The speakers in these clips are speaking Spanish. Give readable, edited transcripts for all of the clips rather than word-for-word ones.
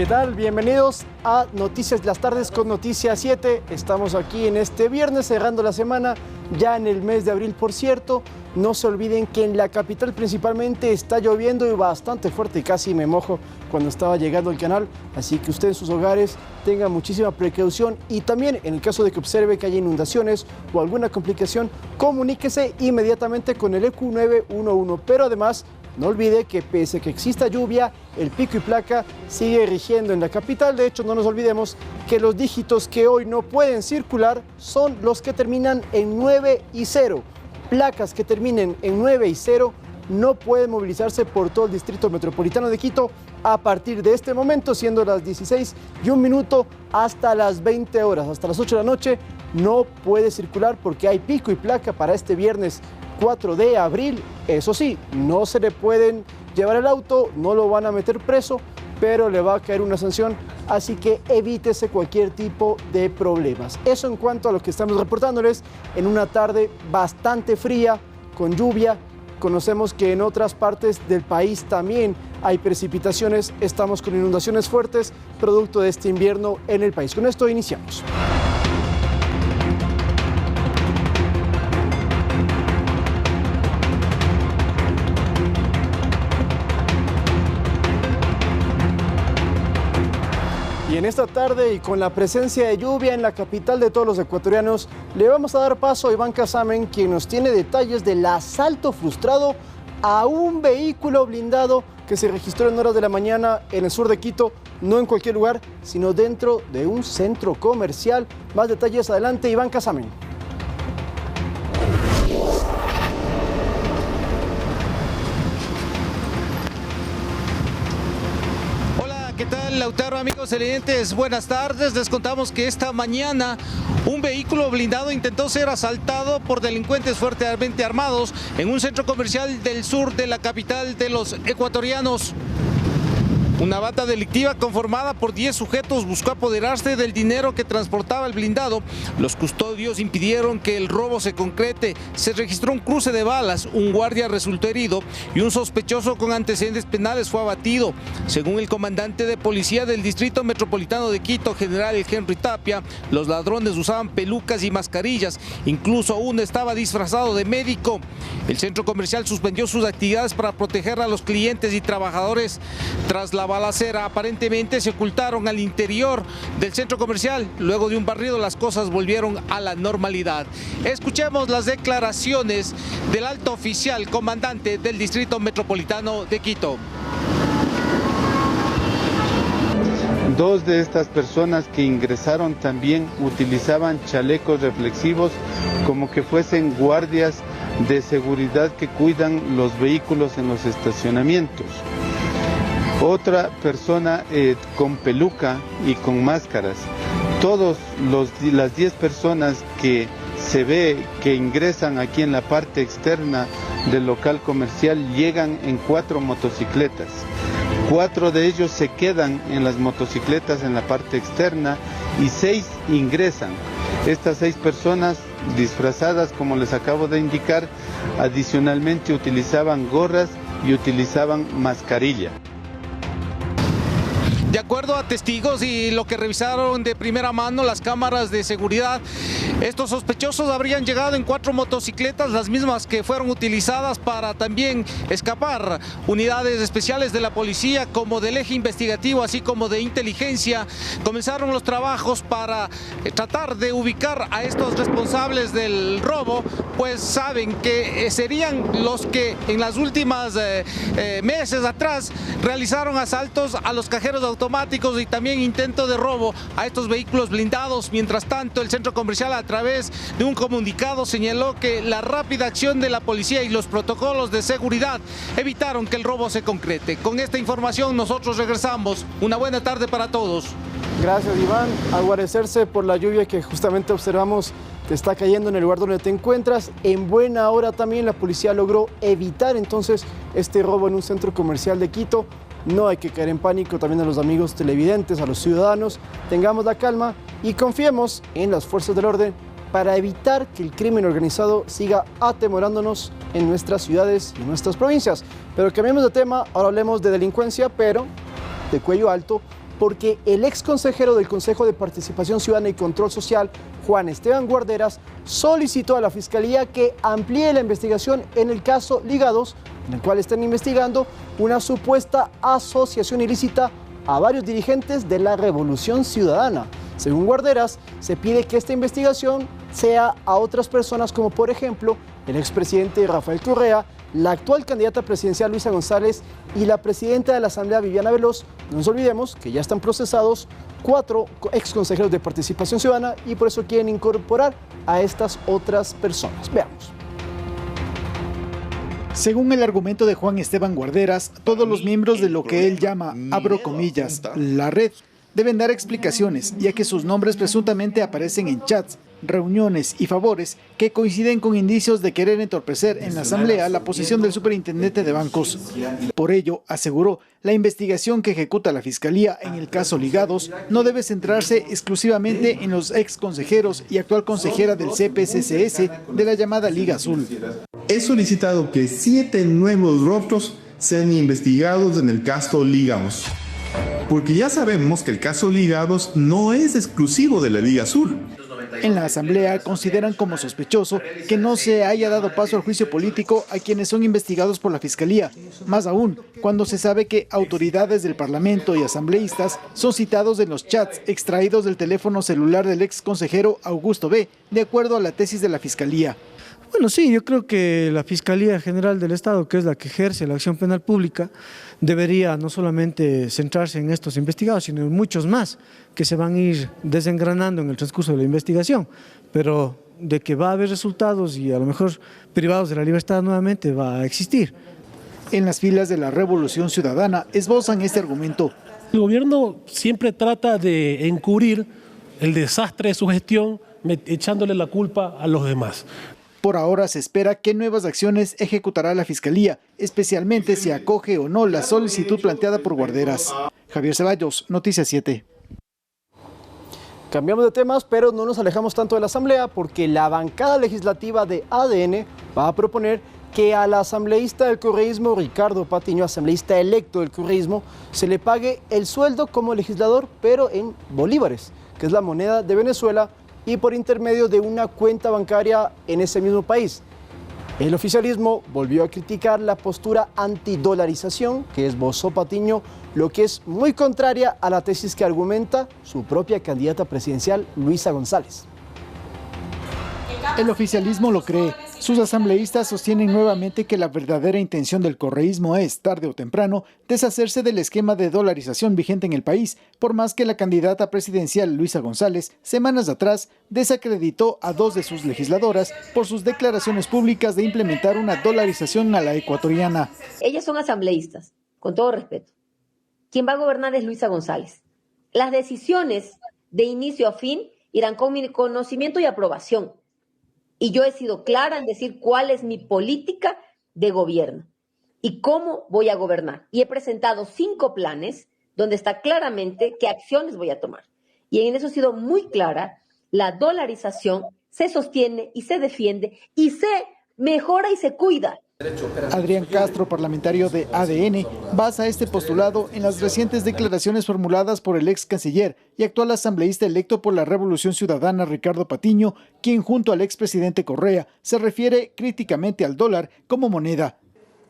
¿Qué tal? Bienvenidos a Noticias de las Tardes con Noticias 7. Estamos aquí en este viernes cerrando la semana, ya en el mes de abril, por cierto. No se olviden que en la capital principalmente está lloviendo y bastante fuerte, y casi me mojo cuando estaba llegando al canal. Así que usted en sus hogares tenga muchísima precaución, y también en el caso de que observe que haya inundaciones o alguna complicación, comuníquese inmediatamente con el EQ 911. Pero además, no olvide que pese a que exista lluvia, el pico y placa sigue rigiendo en la capital. De hecho, no nos olvidemos que los dígitos que hoy no pueden circular son los que terminan en 9 y 0. Placas que terminen en 9 y 0 no pueden movilizarse por todo el distrito metropolitano de Quito a partir de este momento, siendo las 16:01 hasta las 20 horas, hasta las 8 de la noche. No puede circular porque hay pico y placa para este viernes 4 de abril. Eso sí, no se le pueden llevar el auto, no lo van a meter preso, pero le va a caer una sanción, así que evítese cualquier tipo de problemas. Eso en cuanto a lo que estamos reportándoles en una tarde bastante fría, con lluvia. Conocemos que en otras partes del país también hay precipitaciones. Estamos con inundaciones fuertes, producto de este invierno en el país. Con esto iniciamos. Y en esta tarde, y con la presencia de lluvia en la capital de todos los ecuatorianos, le vamos a dar paso a Iván Casamen, quien nos tiene detalles del asalto frustrado a un vehículo blindado que se registró en horas de la mañana en el sur de Quito, no en cualquier lugar, sino dentro de un centro comercial. Más detalles adelante, Iván Casamen. ¿Qué tal, Lautaro? Amigos televidentes, buenas tardes. Les contamos que esta mañana un vehículo blindado intentó ser asaltado por delincuentes fuertemente armados en un centro comercial del sur de la capital de los ecuatorianos. Una banda delictiva conformada por 10 sujetos buscó apoderarse del dinero que transportaba el blindado. Los custodios impidieron que el robo se concrete. Se registró un cruce de balas, un guardia resultó herido y un sospechoso con antecedentes penales fue abatido. Según el comandante de policía del Distrito Metropolitano de Quito, general Henry Tapia, los ladrones usaban pelucas y mascarillas. Incluso uno estaba disfrazado de médico. El centro comercial suspendió sus actividades para proteger a los clientes y trabajadores. Tras la balacera, aparentemente se ocultaron al interior del centro comercial. Luego de un barrido, las cosas volvieron a la normalidad. Escuchemos las declaraciones del alto oficial comandante del Distrito Metropolitano de Quito. Dos de estas personas que ingresaron también utilizaban chalecos reflexivos, como que fuesen guardias de seguridad que cuidan los vehículos en los estacionamientos. Otra persona con peluca y con máscaras. Las 10 personas que se ve que ingresan aquí en la parte externa del local comercial llegan en 4 motocicletas. 4 de ellos se quedan en las motocicletas en la parte externa y 6 ingresan. Estas 6 personas disfrazadas, como les acabo de indicar, adicionalmente utilizaban gorras y utilizaban mascarilla. De acuerdo a testigos y lo que revisaron de primera mano las cámaras de seguridad, estos sospechosos habrían llegado en 4 motocicletas, las mismas que fueron utilizadas para también escapar. Unidades especiales de la policía, como del eje investigativo, así como de inteligencia, comenzaron los trabajos para tratar de ubicar a estos responsables del robo, pues saben que serían los que en las últimas meses atrás realizaron asaltos a los cajeros automáticos y también intento de robo a estos vehículos blindados. Mientras tanto, el centro comercial, a través de un comunicado, señaló que la rápida acción de la policía y los protocolos de seguridad evitaron que el robo se concrete. Con esta información nosotros regresamos. Una buena tarde para todos. Gracias, Iván. A guarecerse por la lluvia que justamente observamos te está cayendo en el lugar donde te encuentras. En buena hora también la policía logró evitar entonces este robo en un centro comercial de Quito. No hay que caer en pánico. También a los amigos televidentes, a los ciudadanos, tengamos la calma y confiemos en las fuerzas del orden para evitar que el crimen organizado siga atemorándonos en nuestras ciudades y nuestras provincias. Pero cambiemos de tema, ahora hablemos de delincuencia, pero de cuello alto, porque el ex consejero del Consejo de Participación Ciudadana y Control Social, Juan Esteban Guarderas, solicitó a la Fiscalía que amplíe la investigación en el caso Ligados, en el cual están investigando una supuesta asociación ilícita a varios dirigentes de la Revolución Ciudadana. Según Guarderas, se pide que esta investigación sea a otras personas como, por ejemplo, el expresidente Rafael Correa, la actual candidata presidencial Luisa González y la presidenta de la Asamblea Viviana Veloz. No nos olvidemos que ya están procesados 4 ex consejeros de Participación Ciudadana y por eso quieren incorporar a estas otras personas. Veamos. Según el argumento de Juan Esteban Guarderas, todos los miembros de lo que él llama, abro comillas, la red, deben dar explicaciones, ya que sus nombres presuntamente aparecen en chats, reuniones y favores que coinciden con indicios de querer entorpecer en la Asamblea la posición del superintendente de bancos. Por ello, aseguró, la investigación que ejecuta la Fiscalía en el caso Ligados no debe centrarse exclusivamente en los ex consejeros y actual consejera del CPCCS de la llamada Liga Azul. He solicitado que 7 nuevos rostros sean investigados en el caso Ligados, porque ya sabemos que el caso Ligados no es exclusivo de la Liga Azul. En la Asamblea consideran como sospechoso que no se haya dado paso al juicio político a quienes son investigados por la Fiscalía, más aún cuando se sabe que autoridades del Parlamento y asambleístas son citados en los chats extraídos del teléfono celular del ex consejero Augusto B., de acuerdo a la tesis de la Fiscalía. Bueno, sí, yo creo que la Fiscalía General del Estado, que es la que ejerce la acción penal pública, debería no solamente centrarse en estos investigados, sino en muchos más que se van a ir desengranando en el transcurso de la investigación, pero de que va a haber resultados y a lo mejor privados de la libertad nuevamente va a existir. En las filas de la Revolución Ciudadana esbozan este argumento. El gobierno siempre trata de encubrir el desastre de su gestión echándole la culpa a los demás. Por ahora se espera qué nuevas acciones ejecutará la Fiscalía, especialmente si acoge o no la solicitud planteada por Guarderas. Javier Ceballos, Noticias 7. Cambiamos de temas, pero no nos alejamos tanto de la Asamblea porque la bancada legislativa de ADN va a proponer que al asambleísta del correísmo Ricardo Patiño, asambleísta electo del correísmo, se le pague el sueldo como legislador, pero en bolívares, que es la moneda de Venezuela, y por intermedio de una cuenta bancaria en ese mismo país. El oficialismo volvió a criticar la postura antidolarización que esbozó Patiño, lo que es muy contraria a la tesis que argumenta su propia candidata presidencial, Luisa González. El oficialismo lo cree. Sus asambleístas sostienen nuevamente que la verdadera intención del correísmo es, tarde o temprano, deshacerse del esquema de dolarización vigente en el país, por más que la candidata presidencial Luisa González, semanas atrás, desacreditó a 2 de sus legisladoras por sus declaraciones públicas de implementar una dolarización a la ecuatoriana. Ellas son asambleístas, con todo respeto. Quien va a gobernar es Luisa González. Las decisiones de inicio a fin irán con mi conocimiento y aprobación. Y yo he sido clara en decir cuál es mi política de gobierno y cómo voy a gobernar. Y he presentado 5 planes donde está claramente qué acciones voy a tomar. Y en eso he sido muy clara. La dolarización se sostiene y se defiende y se mejora y se cuida. Adrián Castro, parlamentario de ADN, basa este postulado en las recientes declaraciones formuladas por el ex canciller y actual asambleísta electo por la Revolución Ciudadana Ricardo Patiño, quien junto al expresidente Correa se refiere críticamente al dólar como moneda.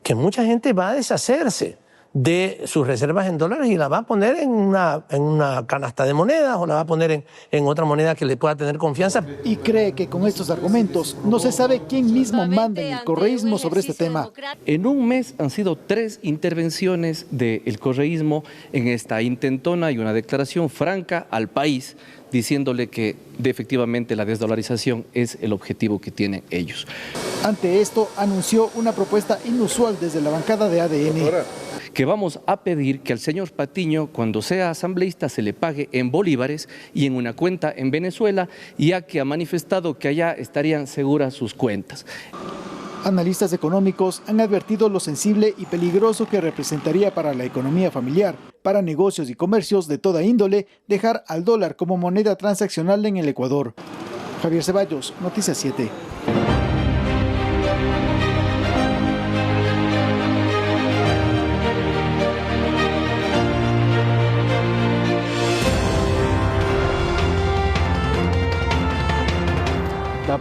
Que mucha gente va a deshacerse de sus reservas en dólares y la va a poner en una canasta de monedas o la va a poner en otra moneda que le pueda tener confianza. Y cree que con estos argumentos no se sabe quién mismo manda en el correísmo sobre este tema. En un mes han sido 3 intervenciones del correísmo en esta intentona y una declaración franca al país diciéndole que efectivamente la desdolarización es el objetivo que tienen ellos. Ante esto, anunció una propuesta inusual desde la bancada de ADN. Que vamos a pedir que al señor Patiño, cuando sea asambleísta, se le pague en bolívares y en una cuenta en Venezuela, ya que ha manifestado que allá estarían seguras sus cuentas. Analistas económicos han advertido lo sensible y peligroso que representaría para la economía familiar, para negocios y comercios de toda índole, dejar al dólar como moneda transaccional en el Ecuador. Javier Ceballos, Noticias 7.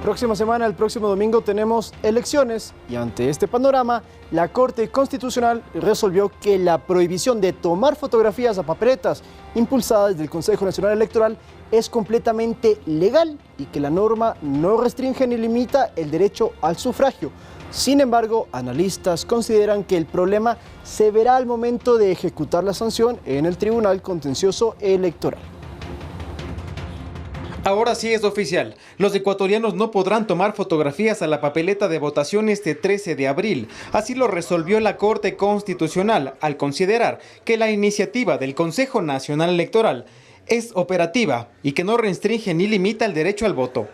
próxima semana, el próximo domingo, tenemos elecciones y ante este panorama, la Corte Constitucional resolvió que la prohibición de tomar fotografías a papeletas impulsada desde el Consejo Nacional Electoral es completamente legal y que la norma no restringe ni limita el derecho al sufragio. Sin embargo, analistas consideran que el problema se verá al momento de ejecutar la sanción en el Tribunal Contencioso Electoral. Ahora sí es oficial. Los ecuatorianos no podrán tomar fotografías a la papeleta de votación este 13 de abril. Así lo resolvió la Corte Constitucional al considerar que la iniciativa del Consejo Nacional Electoral es operativa y que no restringe ni limita el derecho al voto.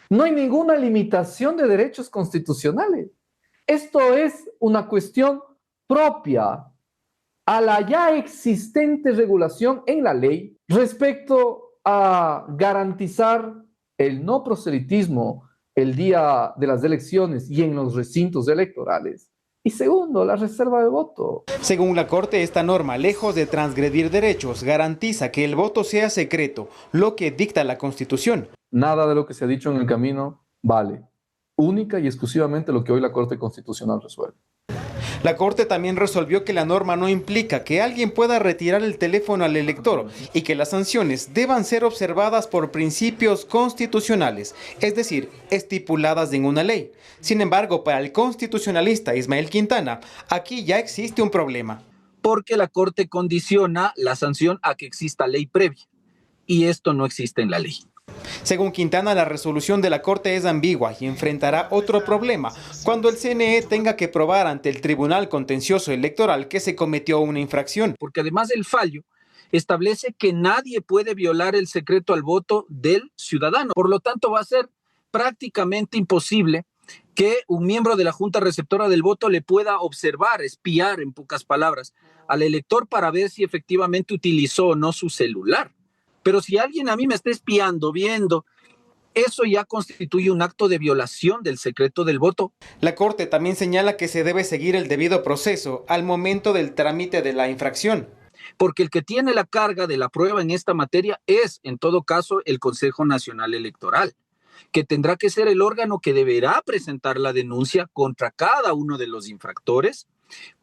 No hay ninguna limitación de derechos constitucionales. Esto es una cuestión propia a la ya existente regulación en la ley respecto a garantizar el no proselitismo el día de las elecciones y en los recintos electorales. Y segundo, la reserva de voto. Según la Corte, esta norma, lejos de transgredir derechos, garantiza que el voto sea secreto, lo que dicta la Constitución. Nada de lo que se ha dicho en el camino vale. Única y exclusivamente lo que hoy la Corte Constitucional resuelve. La Corte también resolvió que la norma no implica que alguien pueda retirar el teléfono al elector y que las sanciones deban ser observadas por principios constitucionales, es decir, estipuladas en una ley. Sin embargo, para el constitucionalista Ismael Quintana, aquí ya existe un problema. Porque la Corte condiciona la sanción a que exista ley previa y esto no existe en la ley. Según Quintana, la resolución de la Corte es ambigua y enfrentará otro problema cuando el CNE tenga que probar ante el Tribunal Contencioso Electoral que se cometió una infracción. Porque además el fallo establece que nadie puede violar el secreto al voto del ciudadano. Por lo tanto, va a ser prácticamente imposible que un miembro de la Junta Receptora del Voto le pueda observar, espiar, en pocas palabras, al elector para ver si efectivamente utilizó o no su celular. Pero si alguien a mí me está espiando, viendo, eso ya constituye un acto de violación del secreto del voto. La Corte también señala que se debe seguir el debido proceso al momento del trámite de la infracción. Porque el que tiene la carga de la prueba en esta materia es, en todo caso, el Consejo Nacional Electoral, que tendrá que ser el órgano que deberá presentar la denuncia contra cada uno de los infractores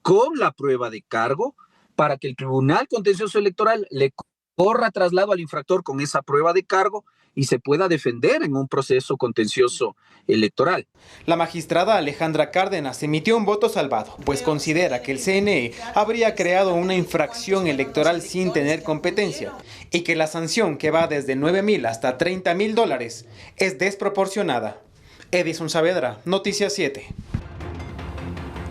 con la prueba de cargo para que el Tribunal Contencioso Electoral le corra traslado al infractor con esa prueba de cargo y se pueda defender en un proceso contencioso electoral. La magistrada Alejandra Cárdenas emitió un voto salvado, pues considera que el CNE habría creado una infracción electoral sin tener competencia y que la sanción, que va desde $9,000 hasta $30,000, es desproporcionada. Edison Saavedra, Noticias 7.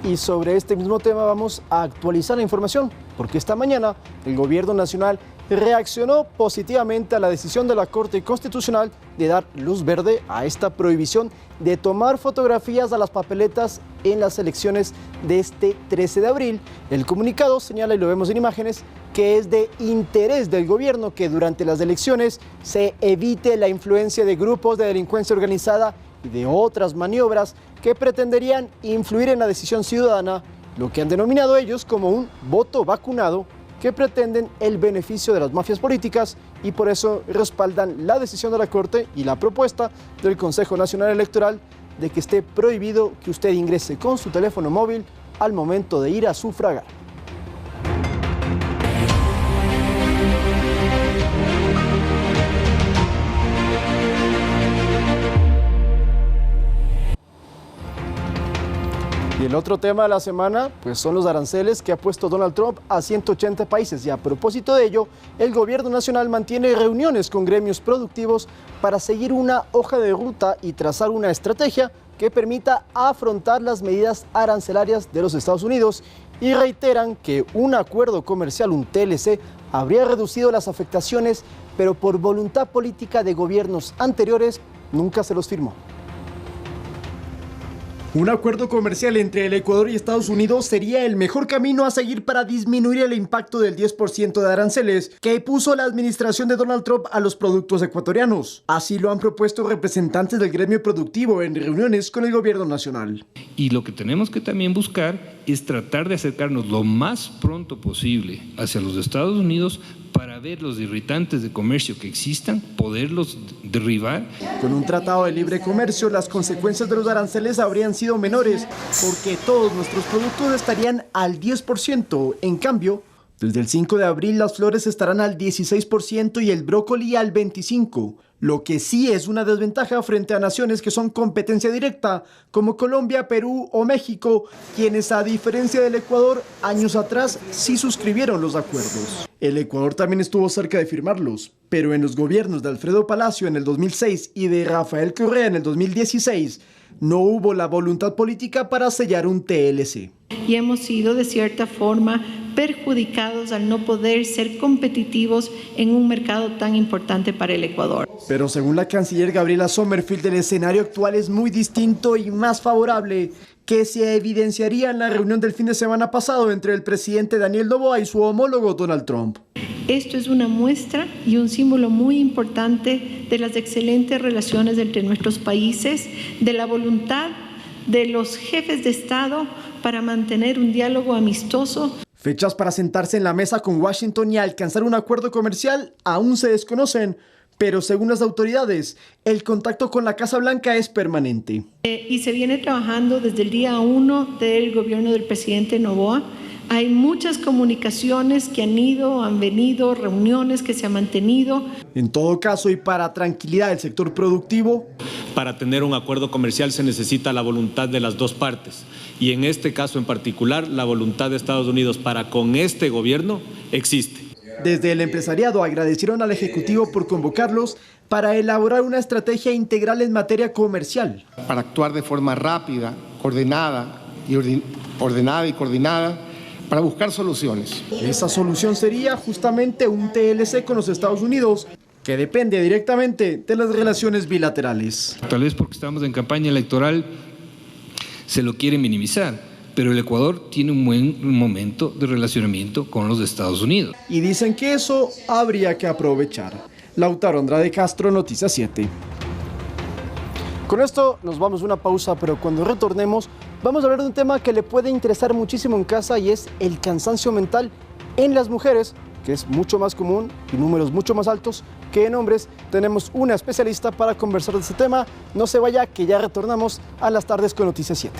Y sobre este mismo tema vamos a actualizar la información, porque esta mañana el Gobierno Nacional reaccionó positivamente a la decisión de la Corte Constitucional de dar luz verde a esta prohibición de tomar fotografías a las papeletas en las elecciones de este 13 de abril. El comunicado señala, y lo vemos en imágenes, que es de interés del gobierno que durante las elecciones se evite la influencia de grupos de delincuencia organizada y de otras maniobras que pretenderían influir en la decisión ciudadana, lo que han denominado ellos como un voto vacunado, que pretenden el beneficio de las mafias políticas y por eso respaldan la decisión de la Corte y la propuesta del Consejo Nacional Electoral de que esté prohibido que usted ingrese con su teléfono móvil al momento de ir a sufragar. Y el otro tema de la semana, pues son los aranceles que ha puesto Donald Trump a 180 países. Y a propósito de ello, el gobierno nacional mantiene reuniones con gremios productivos para seguir una hoja de ruta y trazar una estrategia que permita afrontar las medidas arancelarias de los Estados Unidos. Y reiteran que un acuerdo comercial, un TLC, habría reducido las afectaciones, pero por voluntad política de gobiernos anteriores nunca se los firmó. Un acuerdo comercial entre el Ecuador y Estados Unidos sería el mejor camino a seguir para disminuir el impacto del 10% de aranceles que puso la administración de Donald Trump a los productos ecuatorianos. Así lo han propuesto representantes del gremio productivo en reuniones con el gobierno nacional. Y lo que tenemos que también buscar es tratar de acercarnos lo más pronto posible hacia los Estados Unidos para ver los irritantes de comercio que existan, poderlos derribar. Con un tratado de libre comercio, las consecuencias de los aranceles habrían sido menores, porque todos nuestros productos estarían al 10%. En cambio, desde el 5 de abril las flores estarán al 16% y el brócoli al 25%. Lo que sí es una desventaja frente a naciones que son competencia directa, como Colombia, Perú o México, quienes a diferencia del Ecuador, años atrás sí suscribieron los acuerdos. El Ecuador también estuvo cerca de firmarlos, pero en los gobiernos de Alfredo Palacio en el 2006 y de Rafael Correa en el 2016, no hubo la voluntad política para sellar un TLC. Y hemos sido de cierta forma perjudicados al no poder ser competitivos en un mercado tan importante para el Ecuador. Pero según la canciller Gabriela Sommerfield, el escenario actual es muy distinto y más favorable, que se evidenciaría en la reunión del fin de semana pasado entre el presidente Daniel Noboa y su homólogo Donald Trump. Esto es una muestra y un símbolo muy importante de las excelentes relaciones entre nuestros países, de la voluntad de los jefes de Estado para mantener un diálogo amistoso. Fechas para sentarse en la mesa con Washington y alcanzar un acuerdo comercial aún se desconocen, pero según las autoridades, el contacto con la Casa Blanca es permanente. Y se viene trabajando desde el día 1 del gobierno del presidente Noboa. Hay muchas comunicaciones que han venido, reuniones que se han mantenido. En todo caso, y para tranquilidad del sector productivo, para tener un acuerdo comercial se necesita la voluntad de las dos partes. Y en este caso en particular, la voluntad de Estados Unidos para con este gobierno existe. Desde el empresariado agradecieron al Ejecutivo por convocarlos para elaborar una estrategia integral en materia comercial. Para actuar de forma rápida, ordenada y coordinada, para buscar soluciones. Esa solución sería justamente un TLC con los Estados Unidos, que depende directamente de las relaciones bilaterales. Tal vez porque estamos en campaña electoral se lo quiere minimizar, pero el Ecuador tiene un buen momento de relacionamiento con los Estados Unidos. Y dicen que eso habría que aprovechar. Lautaro Andrade Castro, Noticias 7. Con esto nos vamos a una pausa, pero cuando retornemos vamos a hablar de un tema que le puede interesar muchísimo en casa y es el cansancio mental en las mujeres, que es mucho más común y números mucho más altos que en hombres. Tenemos una especialista para conversar de este tema. No se vaya, que ya retornamos a las tardes con Noticias 7.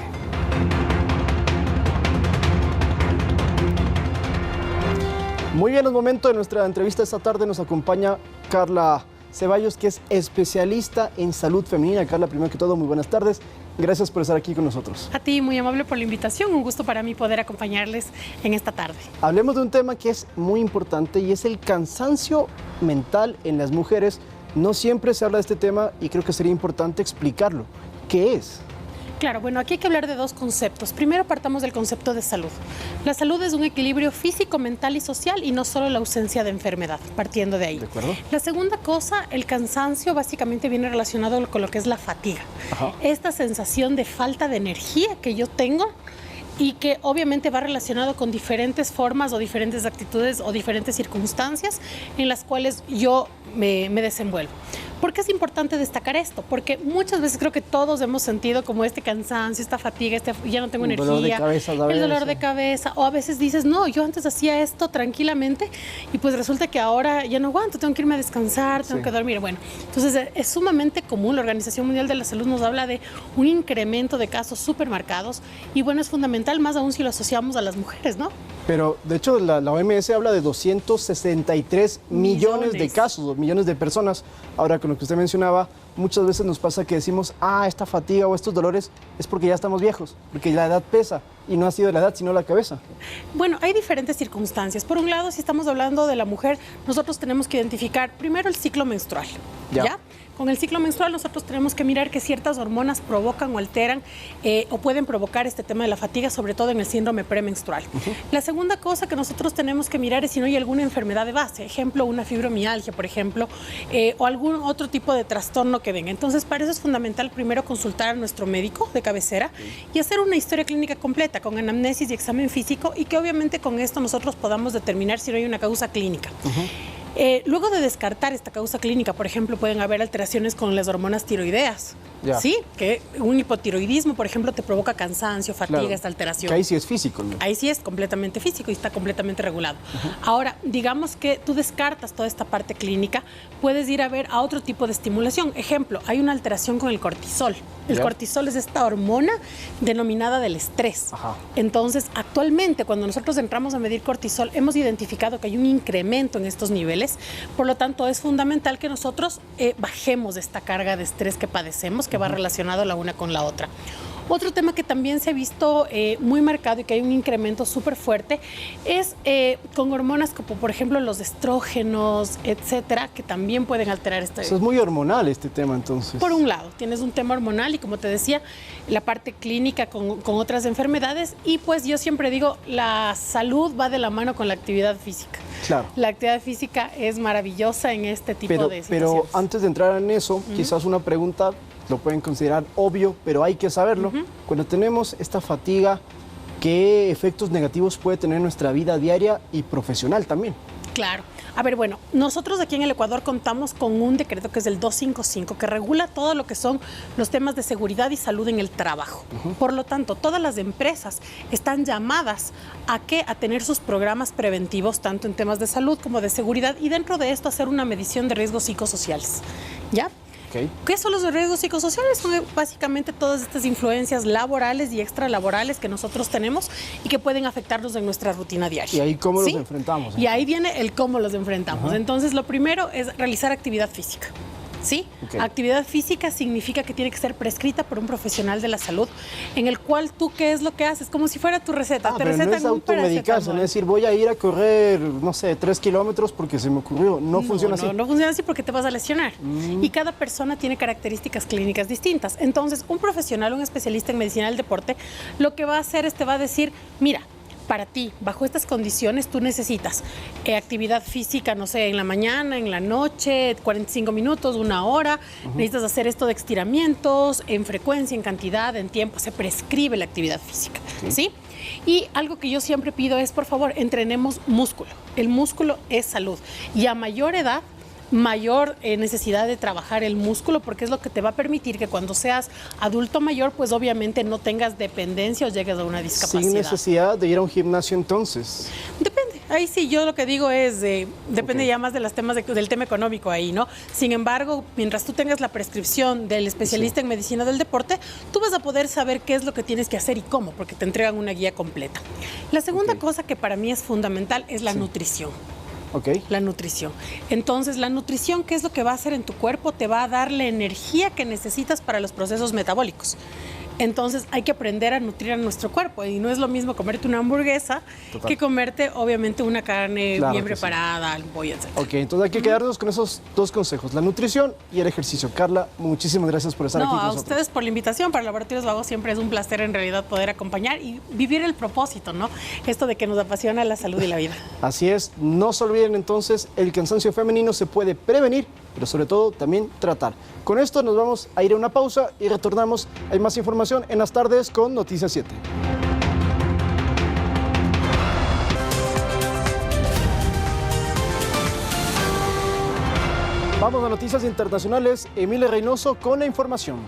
Muy bien, es momento de nuestra entrevista esta tarde. Nos acompaña Carla Ceballos, que es especialista en salud femenina. Carla, primero que todo, muy buenas tardes. Gracias por estar aquí con nosotros. A ti, muy amable por la invitación. Un gusto para mí poder acompañarles en esta tarde. Hablemos de un tema que es muy importante y es el cansancio mental en las mujeres. No siempre se habla de este tema y creo que sería importante explicarlo. ¿Qué es? Claro, bueno, aquí hay que hablar de dos conceptos. Primero partamos del concepto de salud. La salud es un equilibrio físico, mental y social y no solo la ausencia de enfermedad, partiendo de ahí. ¿De acuerdo? La segunda cosa, el cansancio básicamente viene relacionado con lo que es la fatiga. Ajá. Esta sensación de falta de energía que yo tengo y que obviamente va relacionado con diferentes formas o diferentes actitudes o diferentes circunstancias en las cuales yo me desenvuelvo. ¿Por qué es importante destacar esto? Porque muchas veces creo que todos hemos sentido como este cansancio, esta fatiga, ya no tengo energía, dolor de cabeza, el dolor de cabeza, o a veces dices, no, yo antes hacía esto tranquilamente y pues resulta que ahora ya no aguanto, tengo que irme a descansar, tengo que dormir. Bueno, entonces es sumamente común, la Organización Mundial de la Salud nos habla de un incremento de casos súper marcados y bueno, es fundamental, más aún si lo asociamos a las mujeres, ¿no? Pero de hecho la OMS habla de 263 millones de casos, millones de personas. Ahora, con lo que usted mencionaba, muchas veces nos pasa que decimos, esta fatiga o estos dolores es porque ya estamos viejos, porque la edad pesa y no ha sido la edad, sino la cabeza. Bueno, hay diferentes circunstancias. Por un lado, si estamos hablando de la mujer, nosotros tenemos que identificar primero el ciclo menstrual, ¿ya? Con el ciclo menstrual nosotros tenemos que mirar que ciertas hormonas provocan o alteran o pueden provocar este tema de la fatiga, sobre todo en el síndrome premenstrual. La segunda cosa que nosotros tenemos que mirar es si no hay alguna enfermedad de base, ejemplo, una fibromialgia, por ejemplo, o algún otro tipo de trastorno que venga. Entonces, para eso es fundamental primero consultar a nuestro médico de cabecera y hacer una historia clínica completa con anamnesis y examen físico y que obviamente con esto nosotros podamos determinar si no hay una causa clínica. Luego de descartar esta causa clínica, por ejemplo, pueden haber alteraciones con las hormonas tiroideas, ¿sí? Que un hipotiroidismo, por ejemplo, te provoca cansancio, fatiga, esta alteración. Que ahí sí es físico, ¿no? Ahí sí es completamente físico y está completamente regulado. Ahora, digamos que tú descartas toda esta parte clínica, puedes ir a ver a otro tipo de estimulación. Ejemplo, hay una alteración con el cortisol. El cortisol es esta hormona denominada del estrés. Entonces, actualmente, cuando nosotros entramos a medir cortisol, hemos identificado que hay un incremento en estos niveles. Por lo tanto, es fundamental que nosotros bajemos esta carga de estrés que padecemos, que va relacionado la una con la otra. Otro tema que también se ha visto muy marcado y que hay un incremento súper fuerte es con hormonas como, por ejemplo, los estrógenos, etcétera, que también pueden alterar este. Eso es muy hormonal este tema, entonces. Por un lado, tienes un tema hormonal y, como te decía, la parte clínica con otras enfermedades. Y pues yo siempre digo, la salud va de la mano con la actividad física. Claro. La actividad física es maravillosa en este tipo de situaciones. Pero antes de entrar en eso, quizás una pregunta, lo pueden considerar obvio, pero hay que saberlo. Cuando tenemos esta fatiga, ¿qué efectos negativos puede tener en nuestra vida diaria y profesional también? Claro. A ver, bueno, nosotros aquí en el Ecuador contamos con un decreto que es el 255, que regula todo lo que son los temas de seguridad y salud en el trabajo. Por lo tanto, todas las empresas están llamadas a tener sus programas preventivos, tanto en temas de salud como de seguridad, y dentro de esto hacer una medición de riesgos psicosociales. ¿Ya? ¿Qué son los riesgos psicosociales? Son básicamente todas estas influencias laborales y extralaborales que nosotros tenemos y que pueden afectarnos en nuestra rutina diaria. ¿Y ahí cómo los enfrentamos? Y ahí viene el cómo los enfrentamos. Entonces, lo primero es realizar actividad física. ¿Sí? Actividad física significa que tiene que ser prescrita por un profesional de la salud, en el cual tú, ¿qué es lo que haces? Como si fuera tu receta. Te recetan no es automedicarse, no es decir, voy a ir a correr, no sé, 3 kilómetros porque se me ocurrió. No funciona así. No funciona así porque te vas a lesionar. Y cada persona tiene características clínicas distintas. Entonces, un profesional, un especialista en medicina del deporte, lo que va a hacer es te va a decir, mira, para ti, bajo estas condiciones, tú necesitas actividad física, no sé, en la mañana, en la noche, 45 minutos, 1 hora. Necesitas hacer esto de estiramientos, en frecuencia, en cantidad, en tiempo. Se prescribe la actividad física, ¿sí? Y algo que yo siempre pido es, por favor, entrenemos músculo. El músculo es salud. Y a mayor edad, mayor necesidad de trabajar el músculo, porque es lo que te va a permitir que cuando seas adulto mayor, pues obviamente no tengas dependencia o llegues a una discapacidad. Sin necesidad de ir a un gimnasio, entonces. Depende. Ahí sí, yo lo que digo es, depende ya más de los temas del tema económico ahí, ¿no? Sin embargo, mientras tú tengas la prescripción del especialista en medicina del deporte, tú vas a poder saber qué es lo que tienes que hacer y cómo, porque te entregan una guía completa. La segunda cosa que para mí es fundamental es la nutrición. La nutrición. Entonces, la nutrición, ¿qué es lo que va a hacer en tu cuerpo? Te va a dar la energía que necesitas para los procesos metabólicos. Entonces, hay que aprender a nutrir a nuestro cuerpo. Y no es lo mismo comerte una hamburguesa que comerte, obviamente, una carne bien preparada, el pollo, etc. Entonces hay que quedarnos con esos 2 consejos, la nutrición y el ejercicio. Carla, muchísimas gracias por estar aquí con nosotros. A ustedes por la invitación. Para Laboratorios Vago siempre es un placer, en realidad, poder acompañar y vivir el propósito, ¿no? Esto de que nos apasiona la salud y la vida. Así es. No se olviden, entonces, el cansancio femenino se puede prevenir, pero sobre todo también tratar. Con esto nos vamos a ir a una pausa y retornamos. Hay más información en las tardes con Noticias 7. Vamos a noticias internacionales. Emilia Reynoso con la información.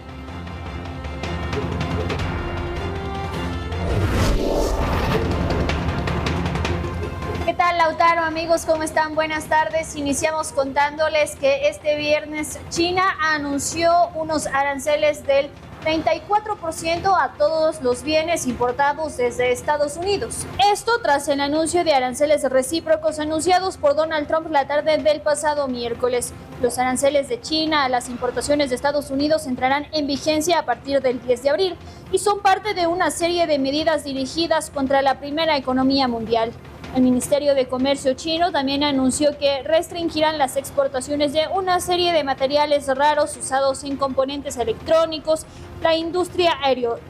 ¿Qué tal, Lautaro? Amigos, ¿cómo están? Buenas tardes. Iniciamos contándoles que este viernes China anunció unos aranceles del 34% a todos los bienes importados desde Estados Unidos. Esto tras el anuncio de aranceles recíprocos anunciados por Donald Trump la tarde del pasado miércoles. Los aranceles de China a las importaciones de Estados Unidos entrarán en vigencia a partir del 10 de abril y son parte de una serie de medidas dirigidas contra la primera economía mundial. El Ministerio de Comercio chino también anunció que restringirán las exportaciones de una serie de materiales raros usados en componentes electrónicos, la industria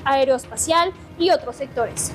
aeroespacial y otros sectores.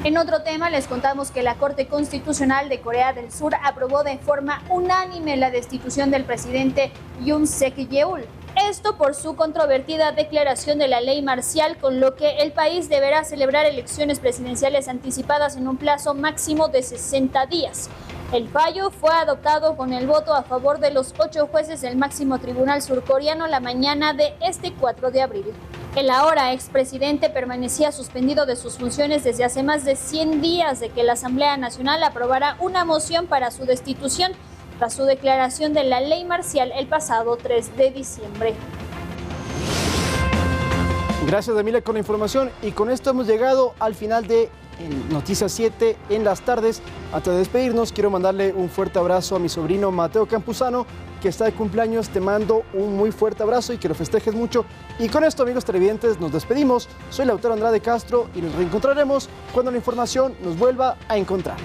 En otro tema, les contamos que la Corte Constitucional de Corea del Sur aprobó de forma unánime la destitución del presidente Yoon Suk-yeol. Esto por su controvertida declaración de la ley marcial, con lo que el país deberá celebrar elecciones presidenciales anticipadas en un plazo máximo de 60 días. El fallo fue adoptado con el voto a favor de los 8 jueces del máximo tribunal surcoreano la mañana de este 4 de abril. El ahora expresidente permanecía suspendido de sus funciones desde hace más de 100 días de que la Asamblea Nacional aprobara una moción para su destitución tras su declaración de la ley marcial el pasado 3 de diciembre. Gracias, Emilia, con la información. Y con esto hemos llegado al final de Noticias 7 en las tardes. Antes de despedirnos, quiero mandarle un fuerte abrazo a mi sobrino Mateo Campuzano, que está de cumpleaños. Te mando un muy fuerte abrazo y que lo festejes mucho. Y con esto, amigos televidentes, nos despedimos. Soy Lautaro Andrade Castro y nos reencontraremos cuando la información nos vuelva a encontrar.